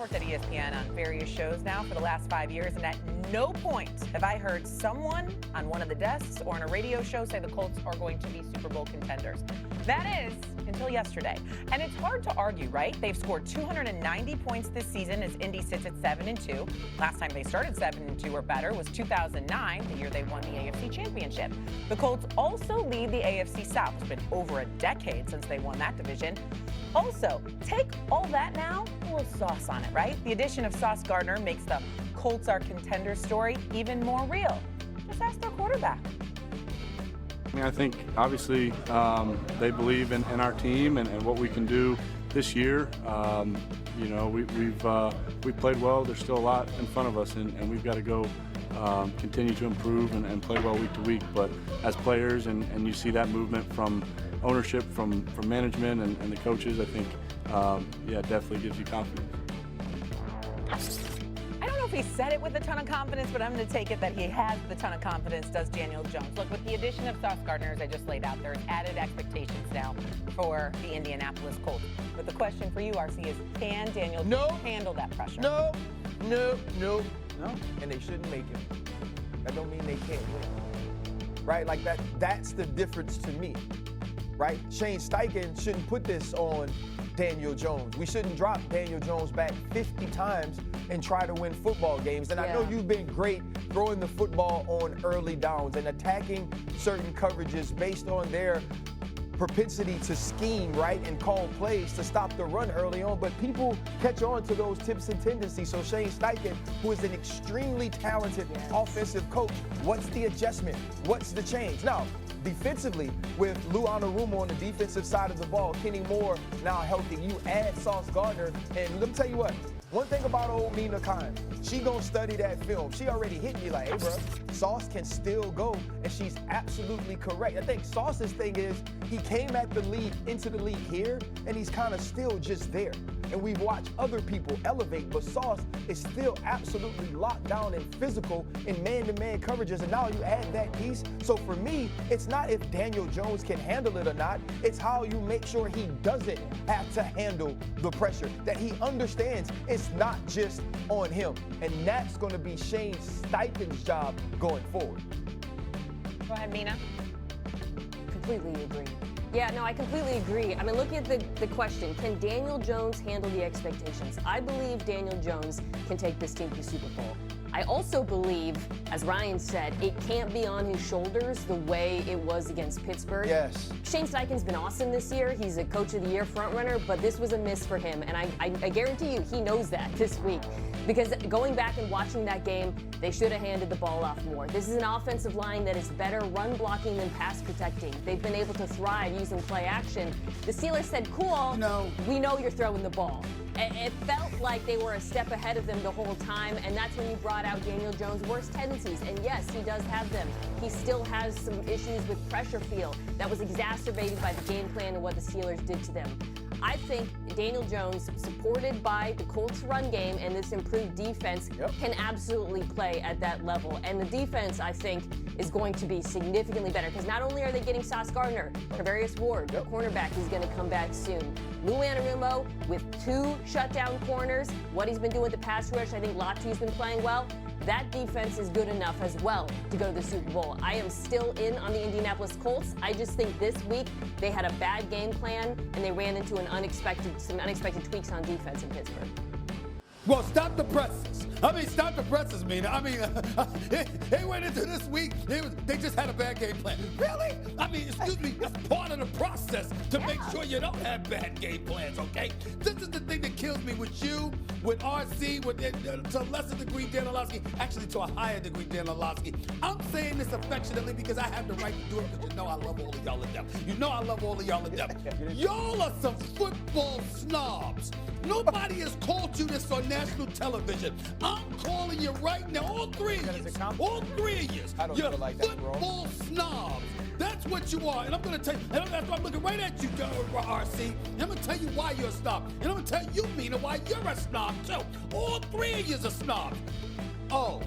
worked at ESPN on various shows now for the last 5 years, and at no point have I heard someone on one of the desks or on a radio show say the Colts are going to be Super Bowl contenders. That is, until yesterday. And it's hard to argue, right? They've scored 290 points this season as Indy sits at 7-2. Last time they started 7-2 or better was 2009, the year they won the AFC Championship. The Colts also lead the AFC South. It's been over a decade since they won that division. Also, take all that now, a little sauce on it, right? The addition of Sauce Gardner makes the Colts are contender story even more real. Just ask their quarterback. I think obviously they believe in our team and what we can do this year. You know, we've played well. There's still a lot in front of us, and we've got to go continue to improve and play well week to week. But as players, and you see that movement from ownership, from management and the coaches, I think, yeah, it definitely gives you confidence. I don't know if he said it with a ton of confidence, but I'm going to take it that he has the ton of confidence, does Daniel Jones. Look, with the addition of Sauce Gardner, as I just laid out, there's added expectations now for the Indianapolis Colts. But the question for you, RC, is can Daniel Jones handle that pressure? No. And they shouldn't make it. That don't mean they can't win. Right? Like that's the difference to me. Right? Shane Steichen shouldn't put this on Daniel Jones. We shouldn't drop Daniel Jones back 50 times and try to win football games. And I know you've been great throwing the football on early downs and attacking certain coverages based on their propensity to scheme, right, and call plays to stop the run early on, but people catch on to those tips and tendencies. So Shane Steichen, who is an extremely talented offensive coach, what's the adjustment? What's the change? Now, defensively, with Lou Anarumo on the defensive side of the ball, Kenny Moore now healthy, you add Sauce Gardner, and let me tell you what, one thing about old Mina Khan, she gonna study that film. She already hit me like, hey, bro, Sauce can still go, and she's absolutely correct. I think Sauce's thing is he came into the league here, and he's kind of still just there. And we've watched other people elevate, but Sauce is still absolutely locked down and physical in man-to-man coverages, and now you add that piece. So for me, it's not if Daniel Jones can handle it or not, it's how you make sure he doesn't have to handle the pressure, that he understands it's not just on him. And that's going to be Shane Steichen's job going forward. Go ahead, Mina. Completely agree. Yeah, no, I completely agree. I mean, looking at the question, can Daniel Jones handle the expectations? I believe Daniel Jones can take this team to the Super Bowl. I also believe, as Ryan said, it can't be on his shoulders the way it was against Pittsburgh. Yes. Shane Steichen's been awesome this year. He's a Coach of the Year frontrunner, but this was a miss for him, and I guarantee you he knows that this week. Because going back and watching that game, they should have handed the ball off more. This is an offensive line that is better run blocking than pass protecting. They've been able to thrive using play action. The Steelers said, cool, we know you're throwing the ball. It felt like they were a step ahead of them the whole time, and that's when you brought out Daniel Jones' worst tendencies. And yes, he does have them. He still has some issues with pressure feel that was exacerbated by the game plan and what the Steelers did to them. I think Daniel Jones, supported by the Colts run game and this improved defense, can absolutely play at that level. And the defense, I think, is going to be significantly better because not only are they getting Sauce Gardner, Tarvarius Ward, the cornerback, is going to come back soon. Lou Anarumo with 2 shutdown corners. What he's been doing with the pass rush, I think Latu's been playing well. That defense is good enough as well to go to the Super Bowl. I am still in on the Indianapolis Colts. I just think this week they had a bad game plan and they ran into some unexpected tweaks on defense in Pittsburgh. Well, stop the presses. Stop the presses, Mina. They went into this week, they just had a bad game plan. Really? Excuse me, that's part of the process to make sure you don't have bad game plans, okay? This is the thing that kills me with you, with RC, to a lesser degree, Dan Orlovsky, actually to a higher degree, Dan Orlovsky. I'm saying this affectionately because I have the right to do it because you know I love all of y'all to death. You know I love all of y'all to death. Y'all are some football snobs. Nobody has called you this on national television. I'm calling you right now, all three of you. I don't You're feel like that's wrong. football snobs. That's what you are. And I'm going to tell you, and that's why I'm looking right at you, RC. And I'm going to tell you why you're a snob. And I'm going to tell you, Mina, why you're a snob, too. All three of you are snobs. Oh,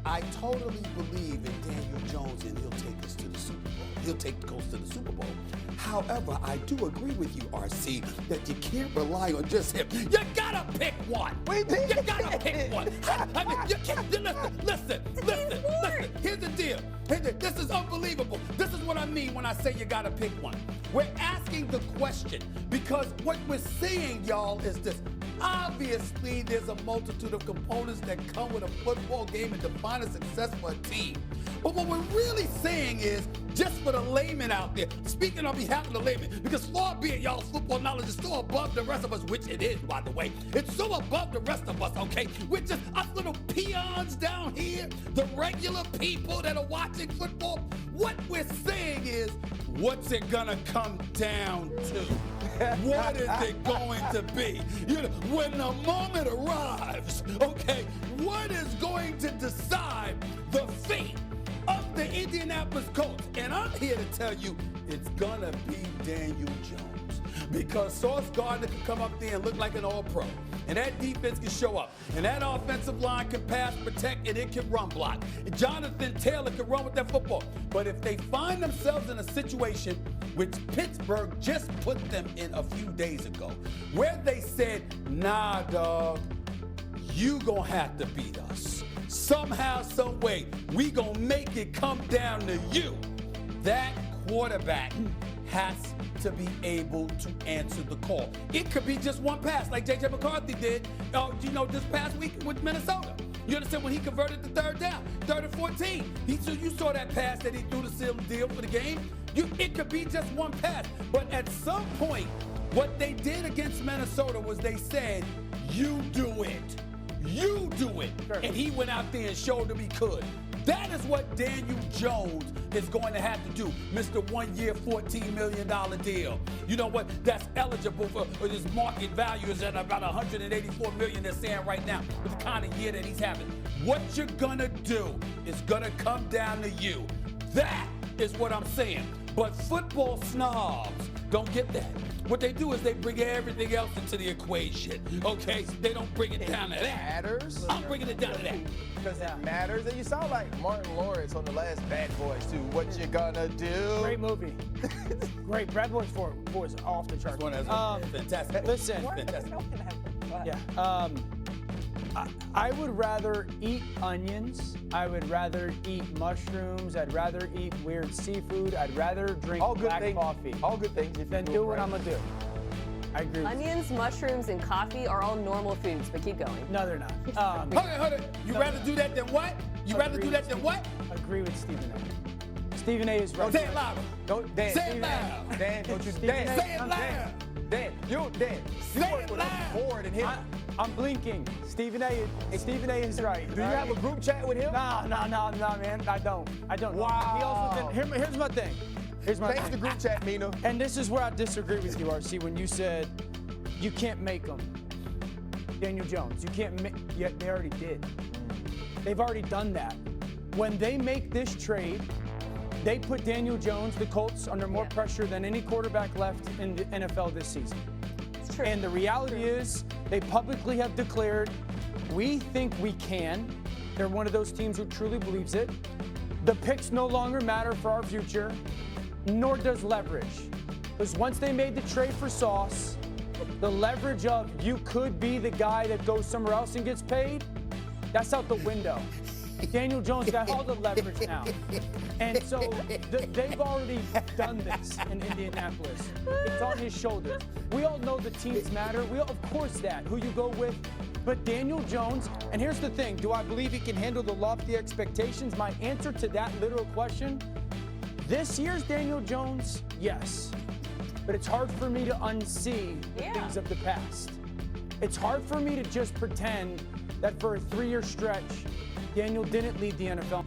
I totally believe in Daniel Jones, and he'll take us to the Super Bowl. He'll take the Colts to the Super Bowl. However, I do agree with you, RC, that you can't rely on just him. You gotta pick one. You gotta pick one. I mean, you can't. Listen. Here's the deal. This is unbelievable. This is what I mean when I say you gotta pick one. We're asking the question because what we're seeing, y'all, is this. Obviously, there's a multitude of components that come with a football game and define a success for a team. But what we're really saying is, just for the layman out there, speaking on behalf of the layman, because far be it, y'all's football knowledge is so above the rest of us, which it is, by the way. It's so above the rest of us, okay? We're just us little peons down here, the regular people that are watching football. What we're saying is, what's it gonna come down to? What is it going to be? You know, when the moment arrives, okay, what is going to decide the fate of the Indianapolis Colts? And I'm here to tell you, it's gonna be Daniel Jones. Because Sauce Gardner can come up there and look like an all-pro. And that defense can show up. And that offensive line can pass, protect, and it can run block. And Jonathan Taylor can run with that football. But if they find themselves in a situation which Pittsburgh just put them in a few days ago, where they said, nah, dog, you gonna have to beat us. Somehow, some way, we gonna make it come down to you. That quarterback has to be able to answer the call. It could be just one pass, like J.J. McCarthy did, this past week with Minnesota. You understand, when he converted the third down, 3rd and 14. You saw that pass that he threw to seal the deal for the game. It could be just one pass. But at some point, what they did against Minnesota was they said, you do it. You do it. Sure. And he went out there and showed them he could. That is what Daniel Jones is going to have to do. Mr. 1 year, $14 million deal. You know what? That's eligible for his market value is at about $184 million they're saying right now with the kind of year that he's having. What you're going to do is going to come down to you. That is what I'm saying. But football snobs don't get that. What they do is they bring everything else into the equation, okay? They don't bring it down to that. Matters. I'm bringing it down to that. Because it matters. And you sound like Martin Lawrence on the last Bad Boys, too. What you gonna do? Great movie. Great. Bad Boys 4 was off the charts. Fantastic. Listen. Fantastic. Yeah. I would rather eat onions. I would rather eat mushrooms. I'd rather eat weird seafood. I'd rather drink black coffee. All good things. Then do what I'm gonna do. I agree. Onions, mushrooms, and coffee are all normal foods, but keep going. No, they're not. Hold it. You rather do that than what? Agree with Stephen A. Stephen A. is right. Say it louder. Don't, Dan. Say it loud. Dan, don't you, Stephen Dan. A. Say it loud. Dan, you work with a board and him. I'm blinking. Stephen A. is right. Do you have a group chat with him? No, man. I don't. Wow. Here's my thing. Thanks to group chat, Mina. And this is where I disagree with you, RC, when you said you can't make them. Daniel Jones, you can't make, yet they already did. They've already done that. When they make this trade, they put Daniel Jones, the Colts, under more pressure than any quarterback left in the NFL this season. It's true. And the reality is, they publicly have declared, we think we can. They're one of those teams who truly believes it. The picks no longer matter for our future, nor does leverage. Because once they made the trade for Sauce, the leverage of you could be the guy that goes somewhere else and gets paid, that's out the window. Daniel Jones got all the leverage now. And so they've already done this in Indianapolis. It's on his shoulders. We all know the teams matter. Of course that, who you go with. But Daniel Jones, and here's the thing, do I believe he can handle the lofty expectations? My answer to that literal question, this year's Daniel Jones, yes. But it's hard for me to unsee things of the past. It's hard for me to just pretend that for a 3-year stretch, Daniel didn't lead the NFL.